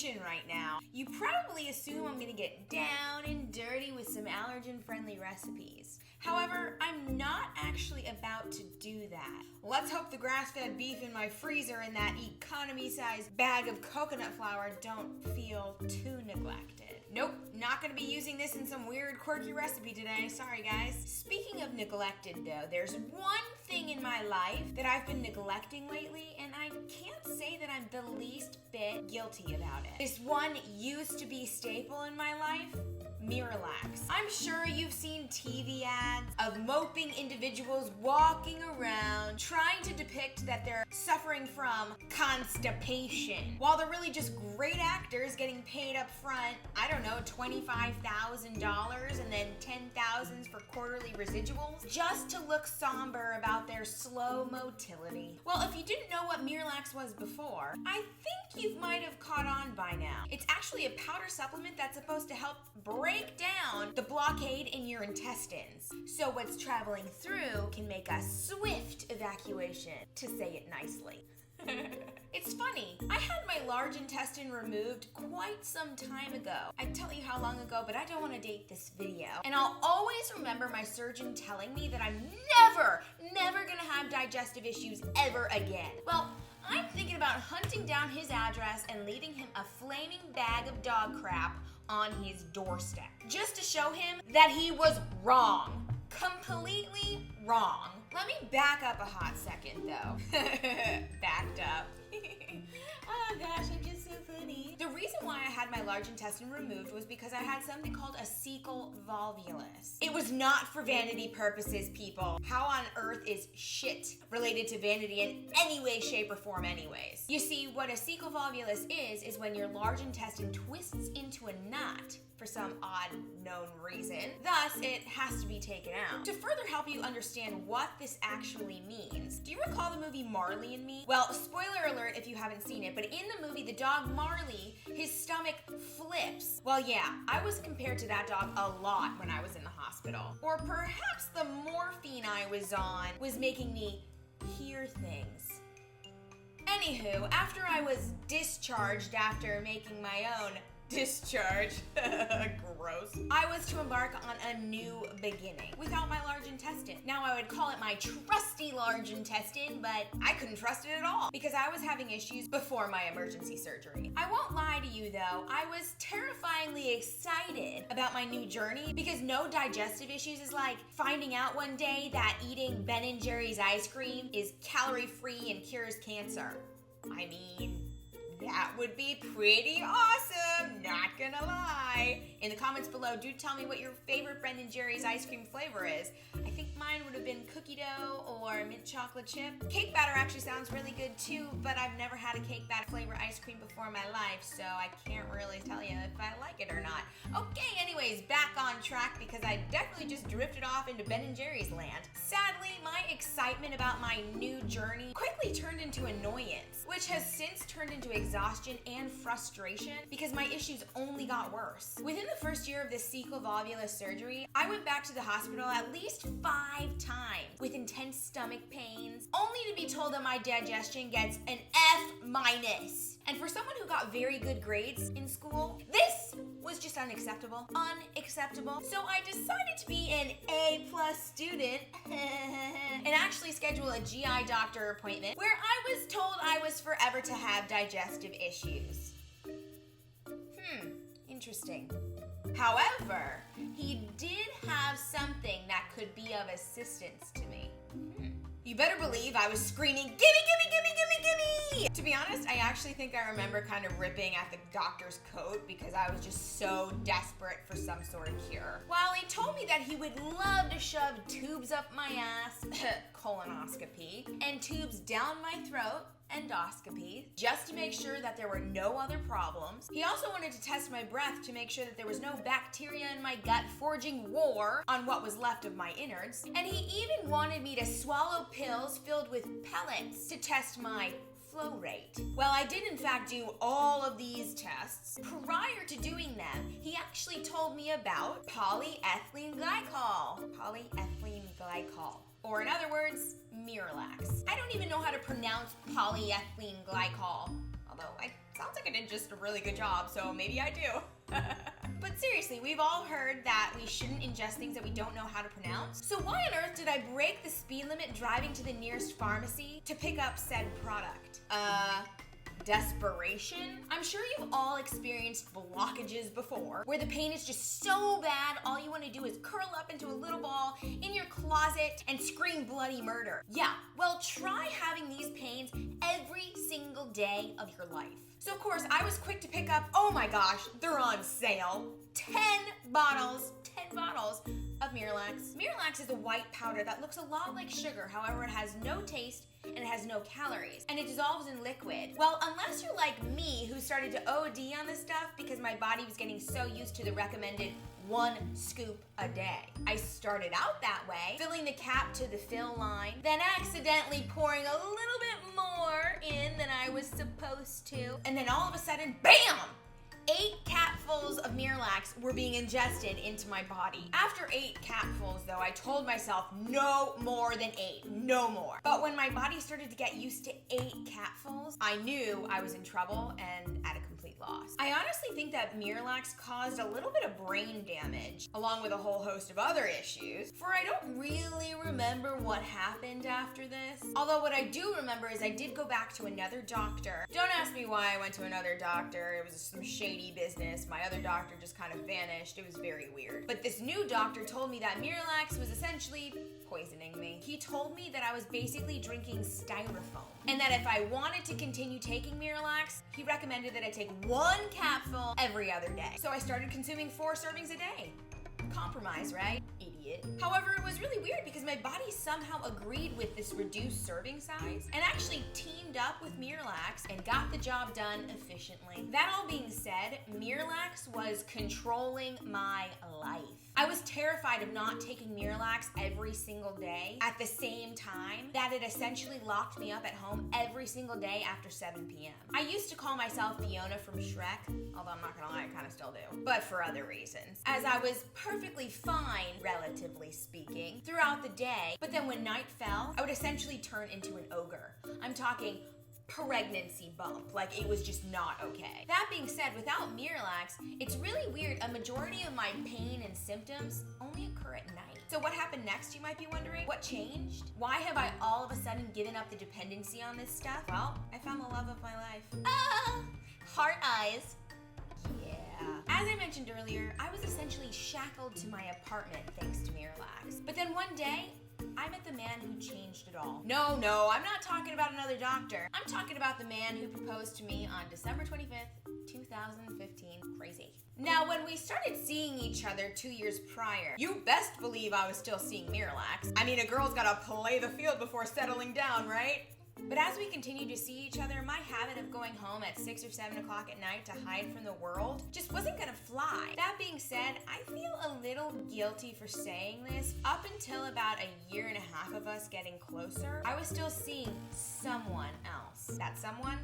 kitchen right now, you probably assume I'm gonna get down and dirty with some allergen-friendly recipes. However, I'm not actually about to do that. Let's hope the grass-fed beef in my freezer and that economy-sized bag of coconut flour don't feel too neglected. Nope, not gonna be using this in some weird quirky recipe today, sorry guys. Speaking of neglected though, there's one thing in my life that I've been neglecting lately, and I can't say that I'm the least bit guilty about it. This one used to be staple in my life, Miralax. I'm sure you've seen TV ads of moping individuals walking around trying to depict that they're suffering from constipation, while they're really just great actors getting paid up front, I don't know, $25,000 and then $10,000 for quarterly residuals just to look somber about their slow motility. Well, if you didn't know what Miralax was before, I think you might have caught on by now. It's actually a powder supplement that's supposed to help break down the blockade in your intestines, so what's traveling through can make a swift evacuation, to say it nicely. It's funny, I had my large intestine removed quite some time ago. I'd tell you how long ago, but I don't want to date this video. And I'll always remember my surgeon telling me that I'm never gonna have digestive issues ever again. Well, I'm thinking about hunting down his address and leaving him a flaming bag of dog crap on his doorstep, just to show him that he was wrong. Completely wrong. Let me back up a hot second though. Backed up. Oh gosh, I'm just so funny. The reason why I had my large intestine removed was because I had something called a cecal volvulus. It was not for vanity purposes, people. How on earth is shit related to vanity in any way, shape, or form anyways? You see, what a cecal volvulus is when your large intestine twists into a knot for some odd known reason. Thus, it has to be taken out. To further help you understand what this actually means, do you recall the movie Marley and Me? Well, spoiler alert if you haven't seen it, but in the movie, the dog Marley, his stomach flips. Well, yeah, I was compared to that dog a lot when I was in the hospital. Or perhaps the morphine I was on was making me hear things. Anywho, after I was discharged after making my own discharge, gross, I was to embark on a new beginning without my large intestine. Now I would call it my trusty large intestine, but I couldn't trust it at all because I was having issues before my emergency surgery. I won't lie to you though, I was terrifyingly excited about my new journey because no digestive issues is like finding out one day that eating Ben & Jerry's ice cream is calorie-free and cures cancer. I mean, that would be pretty awesome, not gonna lie. In the comments below, do tell me what your favorite Ben & Jerry's ice cream flavor is. I think mine would have been cookie dough or mint chocolate chip. Cake batter actually sounds really good too, but I've never had a cake batter flavor ice cream before in my life, so I can't really tell you if I like it or not. Okay, anyways, back on track because I definitely just drifted off into Ben & Jerry's land. Sadly, my excitement about my new journey quickly turned into annoyance, which has since turned into exhaustion and frustration because my issues only got worse. Within the first year of this cecal volvulus surgery, I went back to the hospital at least 5 times with intense stomach pains, only to be told that my digestion gets an F-. And for someone who got very good grades in school, this was just unacceptable. Unacceptable. So I decided to be an A+ student and actually schedule a GI doctor appointment where I was told I was forever to have digestive issues. Interesting. However, he did have something that could be of assistance to me. You better believe I was screaming, gimme, gimme, gimme, gimme, gimme! To be honest, I actually think I remember kind of ripping at the doctor's coat because I was just so desperate for some sort of cure. While he told me that he would love to shove tubes up my ass, colonoscopy, and tubes down my throat, endoscopy, just to make sure that there were no other problems. He also wanted to test my breath to make sure that there was no bacteria in my gut forging war on what was left of my innards. And he even wanted me to swallow pills filled with pellets to test my flow rate. Well, I did in fact do all of these tests. Prior to doing them, he actually told me about polyethylene glycol. Polyethylene glycol. Or in other words, Miralax. I don't even know how to pronounce polyethylene glycol, although I Sounds like I did just a really good job, so maybe I do. But seriously, we've all heard that we shouldn't ingest things that we don't know how to pronounce. So why on earth did I break the speed limit driving to the nearest pharmacy to pick up said product? Desperation? I'm sure you've all experienced blockages before, where the pain is just so bad, all you want to do is curl up into a little ball in your closet and scream bloody murder. Yeah, well, try having these pains every single day of your life. So of course, I was quick to pick up, oh my gosh, they're on sale. 10 bottles of Miralax. Miralax is a white powder that looks a lot like sugar, however it has no taste and it has no calories, and it dissolves in liquid. Well, unless you're like me, who started to OD on this stuff because my body was getting so used to the recommended 1 scoop a day. I started out that way, filling the cap to the fill line, then accidentally pouring a little bit more in than I was supposed to, and then all of a sudden, BAM! 8 capfuls of Miralax were being ingested into my body. After 8 capfuls, though, I told myself no more than 8, no more. But when my body started to get used to 8 capfuls, I knew I was in trouble and at a complete loss. I honestly think that Miralax caused a little bit of brain damage, along with a whole host of other issues, for I don't really remember what happened after this. Although what I do remember is I did go back to another doctor. Don't ask me why I went to another doctor. It was some shady business. My other doctor just kind of vanished. It was very weird. But this new doctor told me that Miralax was essentially poisoning me. He told me that I was basically drinking styrofoam, and that if I wanted to continue taking Miralax, he recommended that I take 1 capful every other day. So I started consuming 4 servings a day. Compromise, right? Idiot. However, it was really weird because my body somehow agreed with this reduced serving size and actually teamed up with Miralax and got the job done efficiently. That all being said, Miralax was controlling my life. I was terrified of not taking Miralax every single day at the same time that it essentially locked me up at home every single day after 7 p.m. I used to call myself Fiona from Shrek, although I'm not gonna lie, I kind of still do, but for other reasons, as I was perfectly fine, relatively speaking, throughout the day, but then when night fell, I would essentially turn into an ogre. I'm talking pregnancy bump, like it was just not okay. That being said, without Miralax, it's really weird. A majority of my pain and symptoms only occur at night. So what happened next, you might be wondering? What changed? Why have I all of a sudden given up the dependency on this stuff? Well, I found the love of my life. Heart eyes. Yeah. As I mentioned earlier, I was essentially shackled to my apartment thanks to Miralax. But then one day, I met the man who changed it all. No, I'm not talking about another doctor. I'm talking about the man who proposed to me on December 25th, 2015. Crazy. Now, when we started seeing each other 2 years prior, you best believe I was still seeing Miralax. I mean, a girl's gotta play the field before settling down, right? But as we continued to see each other, my habit of going home at 6 or 7 o'clock at night to hide from the world just wasn't gonna fly. That being said, I feel a little guilty for saying this. Up until about a year and a half of us getting closer, I was still seeing someone else. That someone?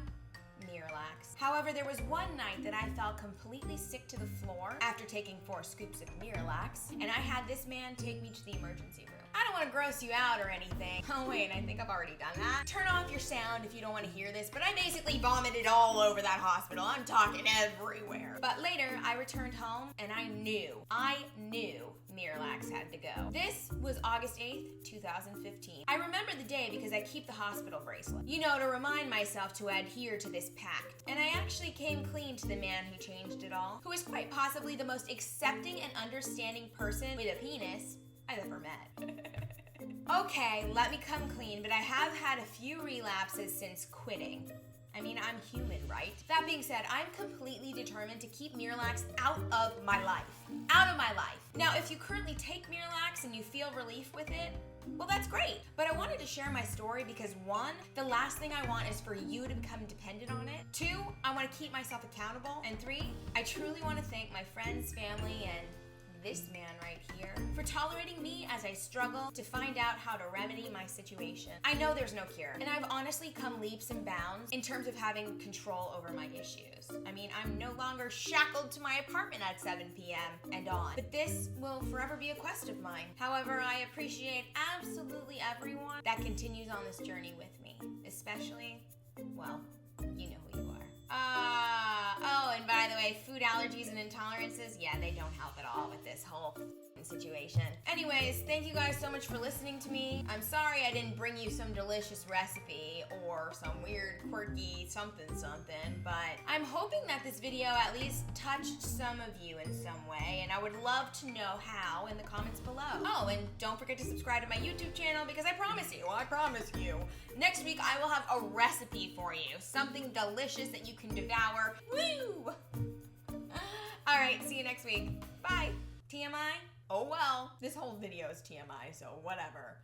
Miralax. However, there was one night that I felt completely sick to the floor after taking 4 scoops of Miralax, and I had this man take me to the emergency room. I don't want to gross you out or anything. Oh wait, I think I've already done that. Turn off your sound if you don't want to hear this, but I basically vomited all over that hospital. I'm talking everywhere. But later, I returned home and I knew Miralax had to go. This was August 8th, 2015. I remember the day because I keep the hospital bracelet, you know, to remind myself to adhere to this pact. And I actually came clean to the man who changed it all, who is quite possibly the most accepting and understanding person with a penis I've ever met. Okay, let me come clean, but I have had a few relapses since quitting. I mean, I'm human, right? That being said, I'm completely determined to keep Miralax out of my life. Out of my life. Now, if you currently take Miralax and you feel relief with it, well, that's great. But I wanted to share my story because 1, the last thing I want is for you to become dependent on it. 2, I want to keep myself accountable. And 3, I truly want to thank my friends, family, and this man right here for tolerating me as I struggle to find out how to remedy my situation. I know there's no cure, and I've honestly come leaps and bounds in terms of having control over my issues. I mean, I'm no longer shackled to my apartment at 7 p.m. and on, but this will forever be a quest of mine. However, I appreciate absolutely everyone that continues on this journey with me, especially, well, you know who you are. Oh, and by the way, food allergies and intolerances, yeah, they don't help at all with this whole situation. Anyways, thank you guys so much for listening to me. I'm sorry I didn't bring you some delicious recipe or some weird, quirky something, but I'm hoping that this video at least touched some of you in some way, and I would love to know how in the comments below. Oh, and don't forget to subscribe to my YouTube channel because I promise you, next week I will have a recipe for you. Something delicious that you can devour. Woo! Alright, see you next week. Bye! TMI? Oh well, this whole video is TMI, so whatever.